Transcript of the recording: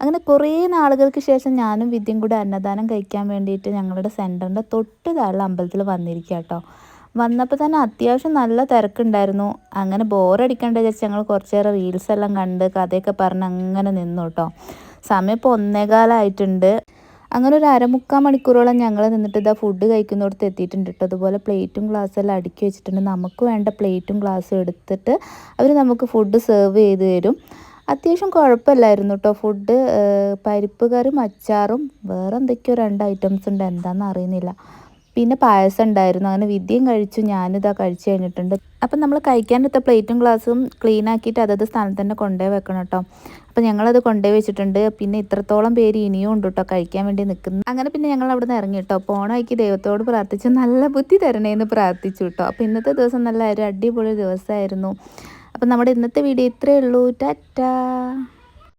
അങ്ങനെ കുറേ നാളുകൾക്ക് ശേഷം ഞാനും വിദ്യയും കൂടെ അന്നദാനം കഴിക്കാൻ വേണ്ടിയിട്ട് ഞങ്ങളുടെ സെൻറ്ററിൻ്റെ തൊട്ട് താഴെ അമ്പലത്തിൽ വന്നിരിക്കുക കേട്ടോ. വന്നപ്പോൾ തന്നെ അത്യാവശ്യം നല്ല തിരക്കുണ്ടായിരുന്നു. അങ്ങനെ ബോറടിക്കേണ്ട വിചാരിച്ച് ഞങ്ങൾ കുറച്ച് നേരം റീൽസ് എല്ലാം കണ്ട് കഥയൊക്കെ പറഞ്ഞ് അങ്ങനെ നിന്നു കേട്ടോ. സമയം ഇപ്പോൾ 1:15 അങ്ങനെ ഒരു അരമുക്കാൽ മണിക്കൂറോളം ഞങ്ങൾ നിന്നിട്ട് ഇതാ ഫുഡ് കഴിക്കുന്നിടത്ത് എത്തിയിട്ടുണ്ട് കേട്ടോ. അതുപോലെ പ്ലേറ്റും ഗ്ലാസ്സും എല്ലാം അടുക്കി വെച്ചിട്ടുണ്ട്. നമുക്ക് വേണ്ട പ്ലേറ്റും ഗ്ലാസ്സും എടുത്തിട്ട് അവർ നമുക്ക് ഫുഡ് സെർവ് ചെയ്ത് തരും. അത്യാവശ്യം കുഴപ്പമില്ലായിരുന്നു കേട്ടോ ഫുഡ്. പരിപ്പ് കറിയും അച്ചാറും വേറെ എന്തൊക്കെയോ 2 ഐറ്റംസ് ഉണ്ട്, എന്താണെന്ന് അറിയുന്നില്ല. പിന്നെ പായസം ഉണ്ടായിരുന്നു. അങ്ങനെ വിദ്യയും കഴിച്ചു, ഞാനിതാ കഴിച്ചു കഴിഞ്ഞിട്ടുണ്ട്. അപ്പം നമ്മൾ കഴിക്കാനെടുത്ത പ്ലേറ്റും ഗ്ലാസ്സും ക്ലീൻ ആക്കിയിട്ട് അതത് സ്ഥാനത്ത് തന്നെ കൊണ്ടുപോയി വെക്കണം കേട്ടോ. അപ്പം ഞങ്ങളത് കൊണ്ടുപോയി വെച്ചിട്ടുണ്ട്. പിന്നെ ഇത്രത്തോളം പേര് ഇനിയും ഉണ്ട് കേട്ടോ കഴിക്കാൻ വേണ്ടി നിൽക്കുന്നു. അങ്ങനെ പിന്നെ ഞങ്ങൾ അവിടെ നിന്ന് ഇറങ്ങി കേട്ടോ. പോണ വഴിക്ക് ദൈവത്തോട് പ്രാർത്ഥിച്ചു, നല്ല ബുദ്ധി തരണേന്ന് പ്രാർത്ഥിച്ചു കേട്ടോ. അപ്പോൾ ഇന്നത്തെ ദിവസം നല്ല ഒരു അടിപൊളി ദിവസമായിരുന്നു. അപ്പം നമ്മുടെ ഇന്നത്തെ വീഡിയോ ഇത്രയേ ഉള്ളൂ. ടാറ്റാ.